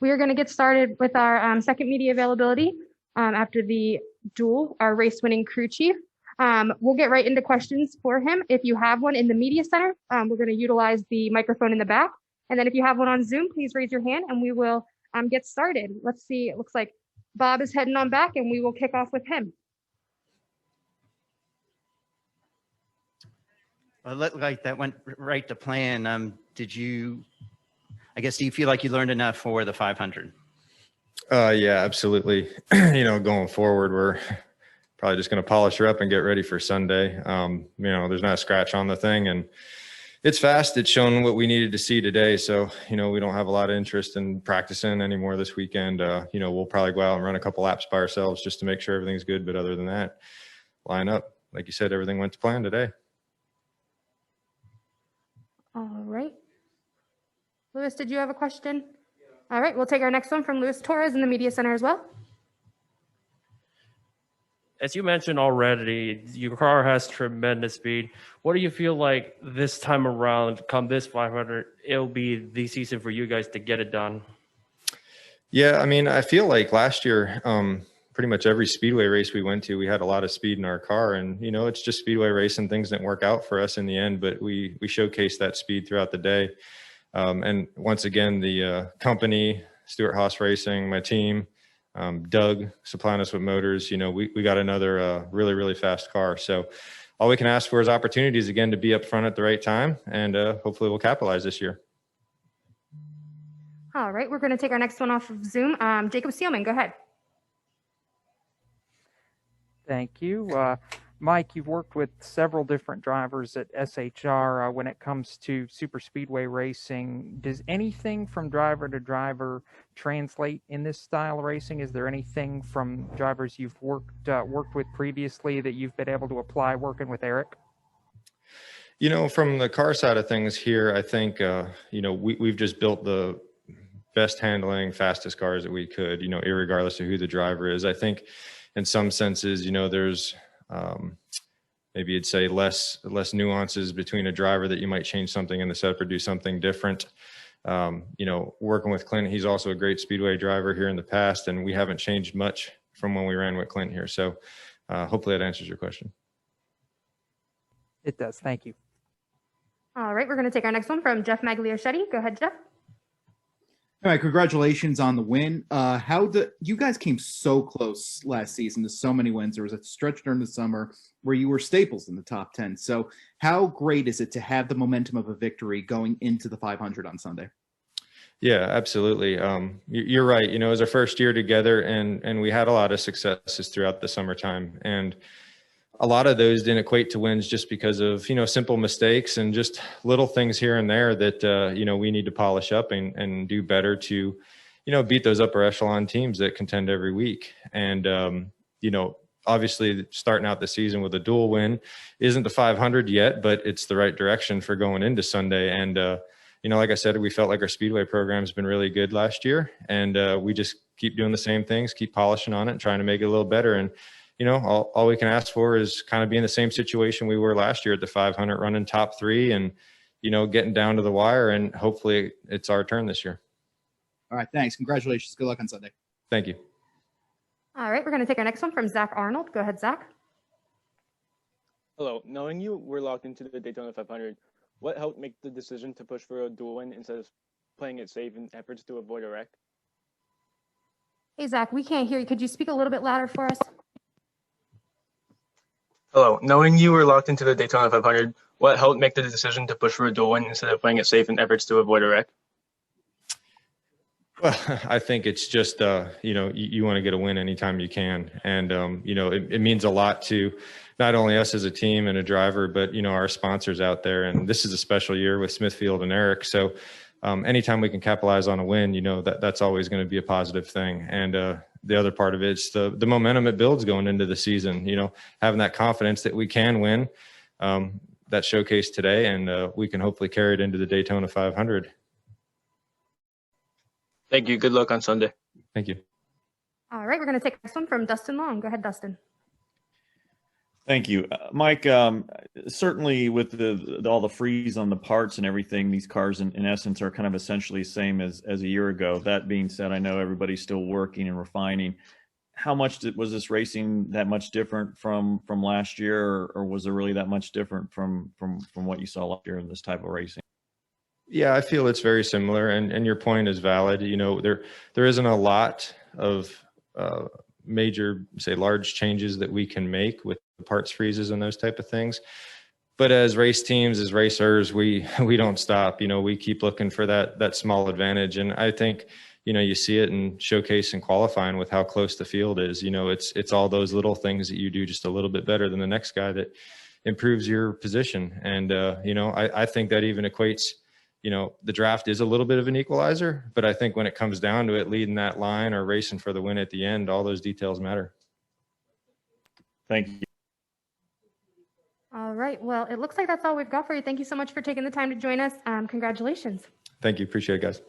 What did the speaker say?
We are going to get started with our second media availability after the duel, our race winning crew chief. We'll get right into questions for him. If you have one in the media center, we're going to utilize the microphone in the back. And then if you have one on Zoom, please raise your hand and we will get started. Let's see, it looks like Bob is heading on back and we will kick off with him. Well, it looked like that went right to plan. Do you feel like you learned enough for the 500? Yeah, absolutely. Going forward, we're probably just going to polish her up and get ready for Sunday. There's not a scratch on the thing and it's fast. It's shown what we needed to see today. So, we don't have a lot of interest in practicing anymore this weekend. We'll probably go out and run a couple laps by ourselves just to make sure everything's good. But other than that, line up. Like you said, everything went to plan today. All right. Lewis, did you have a question? All right, we'll take our next one from Luis Torres in the media center as well. As you mentioned already, your car has tremendous speed. What do you feel like this time around, come this 500, it'll be the season for you guys to get it done? Yeah, I feel like last year, pretty much every speedway race we went to, we had a lot of speed in our car, and it's just speedway racing. Things didn't work out for us in the end, but we showcased that speed throughout the day. And once again, the company, Stewart Haas Racing, my team, Doug supplying us with motors, we got another really, really fast car. So all we can ask for is opportunities again to be up front at the right time, and hopefully we'll capitalize this year. All right, we're going to take our next one off of Zoom. Jacob Seelman, go ahead. Thank you. Mike, you've worked with several different drivers at SHR when it comes to super speedway racing. Does anything from driver to driver translate in this style of racing? Is there anything from drivers you've worked with previously that you've been able to apply working with Eric? From the car side of things here, I think, we've just built the best handling, fastest cars that we could, irregardless of who the driver is. I think in some senses, there's maybe you'd say less nuances between a driver that you might change something in the setup or do something different. Working with Clint, he's also a great speedway driver here in the past, and we haven't changed much from when we ran with Clint here. So hopefully that answers your question. It does. Thank you. All right, we're going to take our next one from Jeff Magliochetti. Go ahead, Jeff. All right, congratulations on the win. You guys came so close last season to so many wins. There was a stretch during the summer where you were staples in the top 10. So how great is it to have the momentum of a victory going into the 500 on Sunday? Yeah, absolutely. You're right. It was our first year together, and we had a lot of successes throughout the summertime. And a lot of those didn't equate to wins just because of, simple mistakes and just little things here and there that, we need to polish up and do better to, beat those upper echelon teams that contend every week. And, obviously starting out the season with a dual win isn't the 500 yet, but it's the right direction for going into Sunday. And, like I said, we felt like our speedway program has been really good last year, and we just keep doing the same things, keep polishing on it and trying to make it a little better. And, all we can ask for is kind of be in the same situation we were last year at the 500, running top 3 and, getting down to the wire, and hopefully it's our turn this year. All right. Thanks. Congratulations. Good luck on Sunday. Thank you. All right, we're going to take our next one from Zach Arnold. Go ahead, Zach. Hello. Knowing you were locked into the Daytona 500, what helped make the decision to push for a dual win instead of playing it safe in efforts to avoid a wreck? Hey, Zach, we can't hear you. Could you speak a little bit louder for us? Hello. Knowing you were locked into the Daytona 500, what helped make the decision to push for a dual win instead of playing it safe in efforts to avoid a wreck? Well, I think it's just, you want to get a win anytime you can. And, it means a lot to not only us as a team and a driver, but, our sponsors out there. And this is a special year with Smithfield and Eric. So anytime we can capitalize on a win, that's always going to be a positive thing. And the other part of it is the momentum it builds going into the season, having that confidence that we can win, that showcase today, and we can hopefully carry it into the Daytona 500. Thank you. Good luck on Sunday. Thank you. All right, we're going to take this one from Dustin Long. Go ahead, Dustin. Thank you, Mike. Certainly, with all the freeze on the parts and everything, these cars in essence are kind of essentially the same as a year ago. That being said, I know everybody's still working and refining. How much was this racing that much different from last year, or was it really that much different from what you saw last year in this type of racing? Yeah, I feel it's very similar, and your point is valid. You know, there isn't a lot of major, say, large changes that we can make with the parts freezes and those type of things. But as race teams, as racers, we don't stop. You know, we keep looking for that small advantage, and I think, you know, you see it in showcase and qualifying with how close the field is. You know, it's all those little things that you do just a little bit better than the next guy that improves your position. And you know, I think that even equates. You know, the draft is a little bit of an equalizer, but I think when it comes down to it, leading that line or racing for the win at the end, all those details matter. Thank you. All right. Well, it looks like that's all we've got for you. Thank you so much for taking the time to join us. Congratulations. Thank you. Appreciate it, guys.